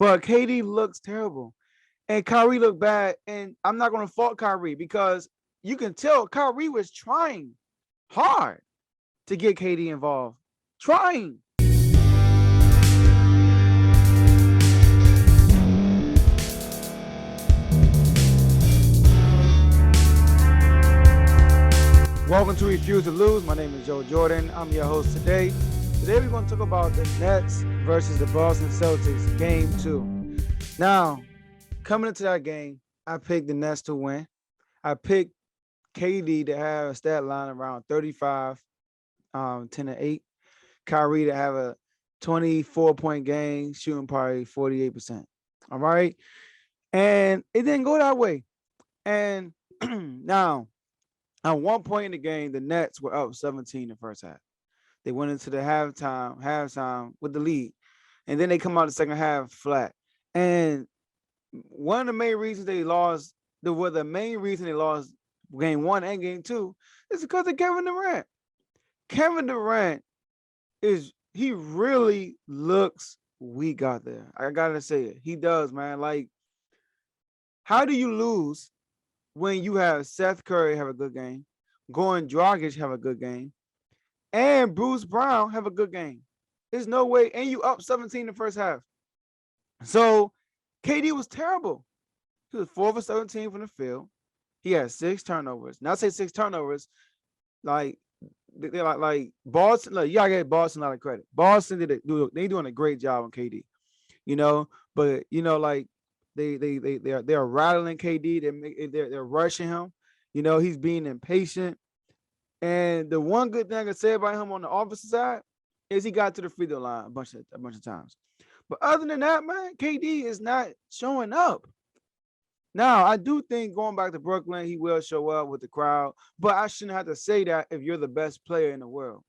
But KD looks terrible. And Kyrie looked bad. And I'm not going to fault Kyrie because you can tell Kyrie was trying hard to get KD involved. Trying. Welcome to Refuse to Lose. My name is Joe Jordan. I'm your host today. Today we're going to talk about the Nets versus the Boston Celtics, Game 2. Now, coming into that game, I picked the Nets to win. I picked KD to have a stat line around 35, 10 to 8. Kyrie to have a 24-point game, shooting probably 48%. All right? And it didn't go that way. And now, at one point in the game, the Nets were up 17 in the first half. They went into the halftime with the lead. And then they come out the second half flat. And one of the main reasons they lost, the main reason they lost game 1 and game 2 is because of Kevin Durant. Kevin Durant he really looks weak out there. I gotta say it. He does, man. Like, how do you lose when you have Seth Curry have a good game, Goran Dragic have a good game, and Bruce Brown have a good game? There's no way, and you up 17 in the first half. So KD was terrible. He was 4 for 17 from the field. He had 6 turnovers. Now I say 6 turnovers, like they're like Boston. Like, you gotta get Boston a lot of credit. Boston they doing a great job on KD, but like they're rattling KD. They're rushing him. He's being impatient. And the one good thing I can say about him on the offensive side is he got to the free throw line a bunch of times. But other than that, man, KD is not showing up. Now, I do think going back to Brooklyn, he will show up with the crowd, but I shouldn't have to say that if you're the best player in the world.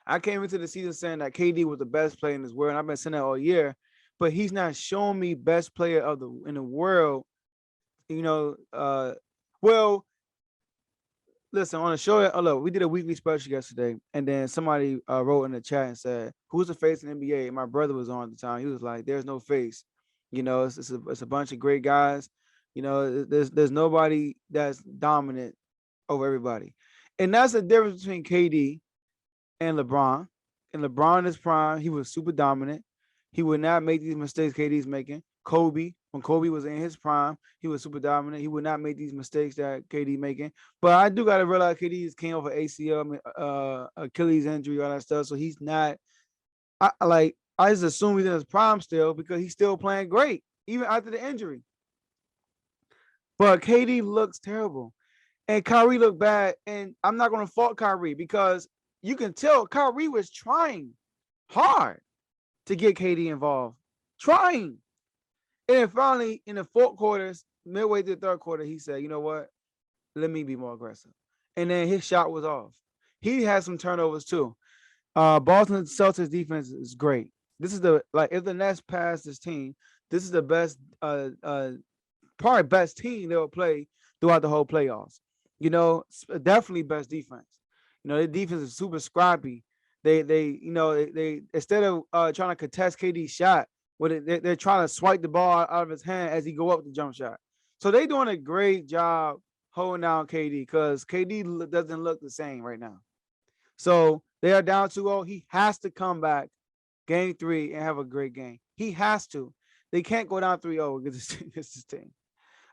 I came into the season saying that KD was the best player in this world, and I've been saying that all year, but he's not showing me best player in the world. Well, listen, on the show, look, we did a weekly special yesterday, and then somebody wrote in the chat and said, "Who's the face in the NBA?" And my brother was on at the time. He was like, "There's no face. It's a bunch of great guys. There's nobody that's dominant over everybody." And that's the difference between KD and LeBron. And LeBron in his prime, he was super dominant. He would not make these mistakes KD's making. When Kobe was in his prime, he was super dominant. He would not make these mistakes that KD making. But I do got to realize KD came over ACL, Achilles injury, all that stuff. So he's not. I just assume he's in his prime still because he's still playing great even after the injury. But KD looks terrible, and Kyrie looked bad. And I'm not going to fault Kyrie because you can tell Kyrie was trying hard to get KD involved, trying. And then finally, in the fourth quarters, midway through the third quarter, he said, "You know what? Let me be more aggressive." And then his shot was off. He had some turnovers too. Boston Celtics defense is great. This is if the Nets pass this team, this is the best, probably best team they will play throughout the whole playoffs. Definitely best defense. Their defense is super scrappy. They instead of trying to contest KD's shot, they're trying to swipe the ball out of his hand as he go up the jump shot. So they're doing a great job holding down KD because KD doesn't look the same right now. So they are down 2-0. He has to come back game 3 and have a great game. He has to. They can't go down 3-0 against this team.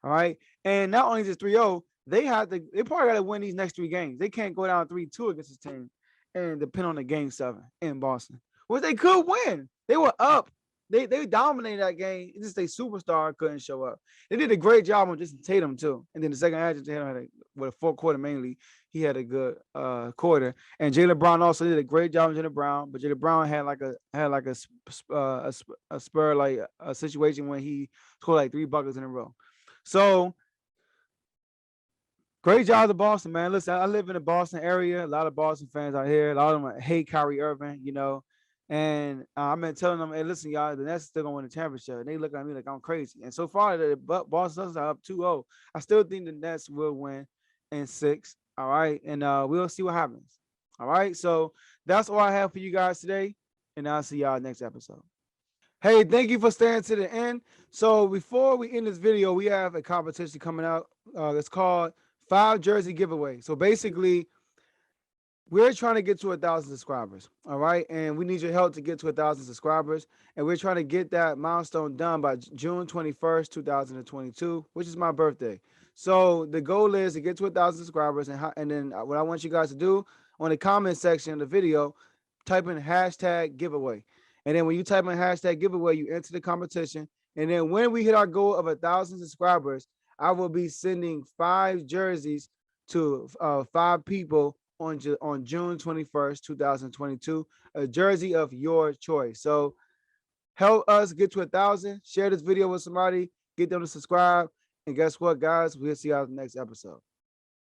All right. And not only is it 3-0, they probably got to win these next 3 games. They can't go down 3-2 against this team and depend on the game 7 in Boston, which they could win. They were up. They dominated that game. It's just a superstar couldn't show up. They did a great job on Jason Tatum too. And then the second half, Tatum had with a fourth quarter mainly, he had a good quarter. And Jaylen Brown also did a great job on Jaylen Brown, but Jaylen Brown had a spur like a situation when he scored like 3 buckets in a row. So great job to Boston, man. Listen, I live in the Boston area. A lot of Boston fans out here. A lot of them hate Kyrie Irving, And I've been telling them, "Hey, listen, y'all, the Nets still gonna win the championship." And they look at me like I'm crazy. And so far, the Boston Celtics are up 2-0. I still think the Nets will win in 6. All right, and we'll see what happens. All right, so that's all I have for you guys today, and I'll see y'all next episode. Hey, thank you for staying to the end. So before we end this video, we have a competition coming out. It's called 5 Jersey Giveaway. So basically, we're trying to get to 1,000 subscribers. All right. And we need your help to get to 1,000 subscribers. And we're trying to get that milestone done by June 21st, 2022, which is my birthday. So the goal is to get to 1,000 subscribers. And then what I want you guys to do on the comment section of the video, type in hashtag giveaway. And then when you type in hashtag giveaway, you enter the competition. And then when we hit our goal of 1,000 subscribers, I will be sending 5 jerseys to 5 people on June 21st, 2022, a jersey of your choice. So help us get to 1,000. Share this video with somebody, get them to subscribe. And guess what, guys? We'll see you on the next episode.